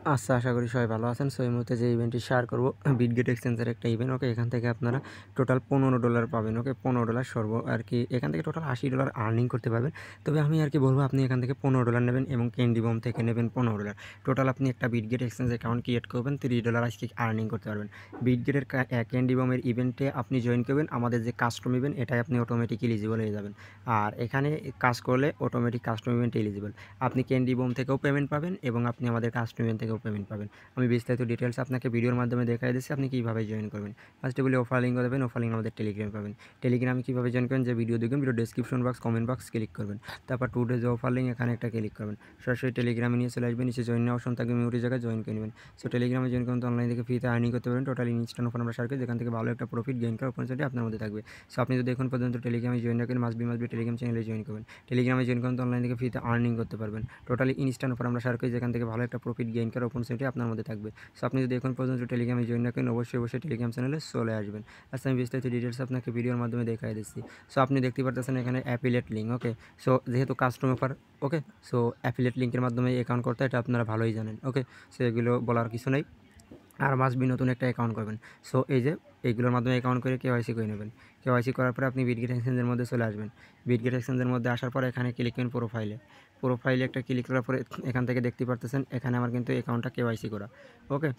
আচ্ছা, আশা করি সবাই ভালো আছেন। সো এই মুহূর্তে যে ইভেন্টটি শেয়ার করব বিটগেট এক্সচেঞ্জের একটা ইভেন্ট। ওকে, এখান থেকে আপনারা টোটাল $15 পাবেন। ওকে, $15 সর্ব আর কি এখান থেকে টোটাল $80 আর্নিং করতে পারবেন। তবে আমি আর কি বলবো আপনি এখান থেকে $15 নেবেন এবং ক্যান্ডি বম থেকে নেবেন $15। টোটাল আপনি একটা বিটগেট এক্সচেঞ্জ অ্যাকাউন্ট ক্রিয়েট করবেন, $30 আজকে আর্নিং করতে পারবেন। বিটগেটের ক্যান্ডি বমের ইভেন্টে আপনি জয়েন করবেন, আমাদের যে কাস্টম ইভেন্ট এটাই আপনি অটোমেটিক এলিজিবল হয়ে যাবেন। আর এখানে কাজ করলে অটোমেটিক কাস্টম ইভেন্ট এলিজিবল। আপনি ক্যান্ডি বম থেকেও পেমেন্ট পাবেন এবং আপনি আমাদের কাস্টম ইভেন্ট থেকেও পেমেন্ট পাবেন। আমি বিস্তারিত ডিটেলস আপনাকে ভিডিওর মাধ্যমে দেখাই দিচ্ছি আপনি কীভাবে জয়েন করবেন। ফার্স্টে বলি অফার লিঙ্ক দেবেন, অফার লিঙ্ক আমাদের টেলিগ্রামে পাবেন। টেলিগ্রামে কীভাবে জয়েন করবেন, যে ভিডিও দেখবেন video description box comment box click করবেন, তারপর টু ডেজ অফার লিঙ্ক এখানে একটা ক্লিক করবেন, সরাসরি টেলিগ্রামে নিয়ে চলে আসবেন। নিচে জয়েন অপশন থাকবে, মিউটি জায়গায় জয়েন করে নেবেন। সো টেলিগ্রামে জয়েন করুন, তো অনলাইন থেকে ফ্রিতে আর্নিং করতে পারেন। টোটালি ইনস্ট্যান্ট অফার আমরা শেয়ার করি, যেখান থেকে ভালো একটা প্রফিট গেইন করার অপরচুনিটি আপনার মধ্যে থাকবে। সো আপনি যদি এখন পর্যন্ত টেলিগ্রামে জয়েন রাখেন মাসবি টেলিগ্রাম চ্যানেলে জয়েন করবেন। টেলিগ্রামে জয়েন করুন, তো অনলাইন থেকে ফ্রিতে আর্নিং করতে পারবেন। টোটালি ইনস্ট্যান্ট অফার আমরা শেয়ার করি, যেখান থেকে ভালো একটা প্রফিট গেইন করার অপরচুনিটি আপনার মধ্যে থাকবে। সো আপনি যদি এখন পর্যন্ত টেলিগ্রামে জয়েন রাখেন অবশ্যই টেলিগ্রাম চ্যানেলে চলে আসবেন। আচ্ছা, আমি বিস্তারিত ডিটেলস আপনাকে ভিডিওর মাধ্যমে দেখাই দিচ্ছি। সো আপনি দেখতে পারতেছেন এখানে অ্যাফিলিয়েট লিঙ্ক। ওকে, সো যেহেতু কাস্টম অফার, ওকে, সো অ্যাফিলিয়েট লিঙ্কের মাধ্যমে অ্যাকাউন্ট করতে এটা আপনারা ভালোই জানেন। ওকে, সো এগুলো বলার কিছু নেই। আর মাসবি নতুন একটা অ্যাকাউন্ট করবেন। সো এই যে এইগুলোর মাধ্যমে অ্যাকাউন্ট করে কেওয়াইসি করে নেবেন। কেওয়াইসি করার পরে আপনি বিটগেট এক্সচেঞ্জের মধ্যে চলে আসবেন। বিটগেট এক্সচেঞ্জের মধ্যে আসার পরে এখানে ক্লিক করবেন প্রোফাইলে একটা ক্লিক করার পরে এখান থেকে দেখতে পারতেছেন এখানে আমার কিন্তু অ্যাকাউন্টটা কেওয়াইসি করা। ওকে,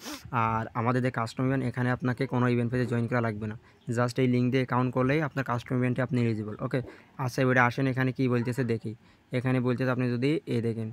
আর আমাদের যে কাস্টম ইভেন্ট এখানে আপনাকে কোনো ইভেন্ট পেজে জয়েন করা লাগবে না, জাস্ট এই লিঙ্ক দিয়ে অ্যাকাউন্ট করলেই আপনার কাস্টম ইভেন্টে আপনি এলিজিবল। ওকে, আচ্ছা এবারে আসেন এখানে কী বলতেছে দেখি। এখানে বলতেছে আপনি যদি দেখেন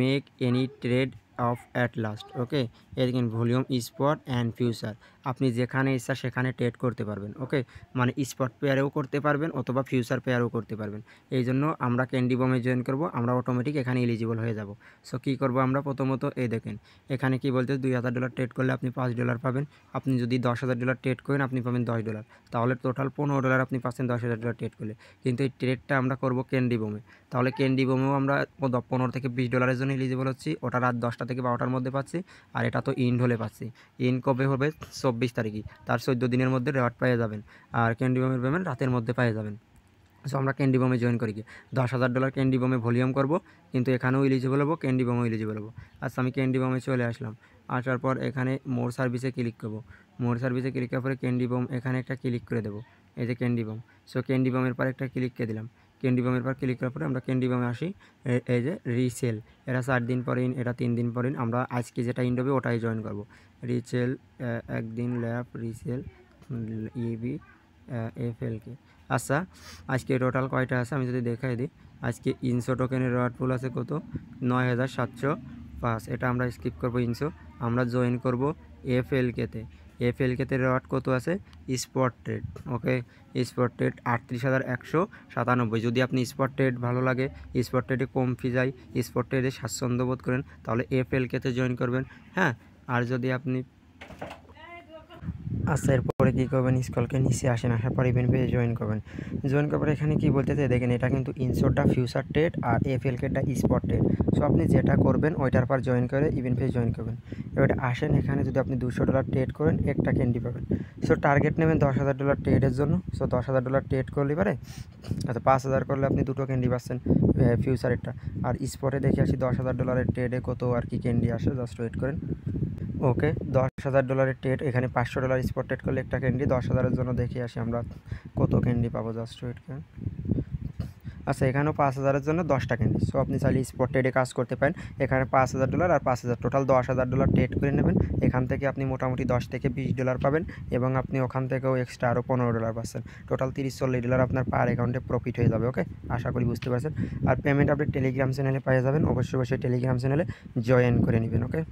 make any trade off at last. Okay, এই দেখেন ভলিউম স্পট অ্যান্ড ফিউচার, আপনি যেখানে ইচ্ছা সেখানে ট্রেড করতে পারবেন। ওকে, মানে স্পট পেয়ারেও করতে পারবেন অথবা ফিউচার পেয়ারেও করতে পারবেন। এই জন্য আমরা ক্যান্ডি বমে জয়েন করব, আমরা অটোমেটিক এখানে এলিজিবল হয়ে যাব। সো কী করবো আমরা প্রথমত দেখেন এখানে কি বলতে $2000 ট্রেড করলে আপনি $5 পাবেন। আপনি যদি $10,000 ট্রেড করেন আপনি পাবেন $10, তাহলে টোটাল $15 আপনি পাচ্ছেন $10,000 ট্রেড করলে। কিন্তু এই ট্রেডটা আমরা করব ক্যান্ডি বমে, তাহলে ক্যান্ডি বমেও আমরা $15 থেকে $20 জন্য এলিজিবল হচ্ছি। ওটা রাত 10টা থেকে 12টার মধ্যে পাচ্ছি, আর এটা তো ইন্ড হলে পাচ্ছি। ইন্ড কবে হবে? 24 তারিখই, তার 14 দিনের মধ্যে রেওয়ার্ড পেয়ে যাবেন। আর ক্যান্ডি বমের পেমেন্ট রাতের মধ্যে পেয়ে যাবেন। সো আমরা ক্যান্ডি বমে জয়েন করি কি $10,000 ক্যান্ডি বমে ভলিউম করব, কিন্তু এখানেও এলিজিবল হবো, ক্যান্ডি বমেও এলিজিবল হবো। আচ্ছা, আমি ক্যান্ডি বমে চলে আসলাম। আসার পর এখানে মোর সার্ভিসে ক্লিক করব। মোর সার্ভিসে ক্লিক করার পরে ক্যান্ডি বম এখানে একটা ক্লিক করে দেবো, এই যে ক্যান্ডি বম। সো ক্যান্ডি বমের পর একটা ক্লিক করে দিলাম। ক্যান্ডি বমের পর ক্লিক করার পরে আমরা ক্যান্ডি বমে আসি। এই যে রিসেল, এরা 4 দিন পর ইন, এটা 3 দিন পর ইন। আমরা আজকে যেটা ইন হবে ওটাই জয়েন করব। রিসেল একদিন ল্যাব রিসেল ইবি এফএলকে। আচ্ছা, আজকে টোটাল কয়টা আছে আমি যদি দেখাই দিই। আজকে ইনসো টোকেনের রেওয়ার্ড পুল আছে কত? 9705। এটা আমরা স্কিপ করব ইনসো, আমরা জয়েন করব এফএলকেতে। এফএলকেতে রেওয়ার্ড কত আছে? Spot trade. Okay, spot trade 38,197। যদি আপনি স্পট ট্রেড ভালো লাগে, স্পট ট্রেডে কম ফি যায়, স্পট ট্রেডে স্বাচ্ছন্দ্য বোধ করেন, তাহলে এফএলকেতে জয়েন করবেন। হ্যাঁ, আর যদি আপনি আচ্ছা এরপরে কী করবেন, স্কলকে নিচে আসেন, আসার পর ইভেন্ট পেজে জয়েন করবেন। জয়েন করার পর এখানে কী বলতেছে দেখেন, এটা কিন্তু ইনসোরটা ফিউচার ট্রেড আর এফএলকেটা স্পট ট্রেড। সো আপনি যেটা করবেন ওইটার পর জয়েন করে ইভেন্ট পেজে জয়েন করবেন। এবারে আসেন এখানে, যদি আপনি $200 ট্রেড করেন একটা ক্যান্ডি পাবেন। সো টার্গেট নেবেন $10,000 ট্রেডের জন্য। সো $10,000 ট্রেড করলে পারে, আচ্ছা 5,000 করলে আপনি 2টো ক্যান্ডি পাচ্ছেন ফিউচারেরটা। আর স্পটে দেখে আসি $10,000 ট্রেডে কত আর কি ক্যান্ডি আসে, জাস্ট ওয়েট করেন। ওকে, $10,000 ট্রেড, এখানে $500 স্পট ট্রেড করলে একটা ক্যান্ডি। 10,000-এর জন্য দেখে আসি আমরা কত ক্যান্ডি পাবো, জাস্ট ওয়েট করেন। আচ্ছা, এখানেও 5,000-এর জন্য 10টা ক্যান্ডি। সো আপনি চাইলে স্পট ট্রেডে কাজ করতে পারেন। এখানে $5,000 আর 5,000, টোটাল $10,000 ট্রেড করে নেবেন। এখান থেকে আপনি মোটামুটি $10 থেকে $20 পাবেন এবং আপনি ওখান থেকেও এক্সট্রা আরও $15 পাচ্ছেন। টোটাল $30-40 আপনার পার অ্যাকাউন্টে প্রফিট হয়ে যাবে। ওকে, আশা করি বুঝতে পারছেন। আর পেমেন্ট আপনি টেলিগ্রাম চ্যানেলে পেয়ে যাবেন, অবশ্যই টেলিগ্রাম চ্যানেলে জয়েন করে নেবেন। ওকে।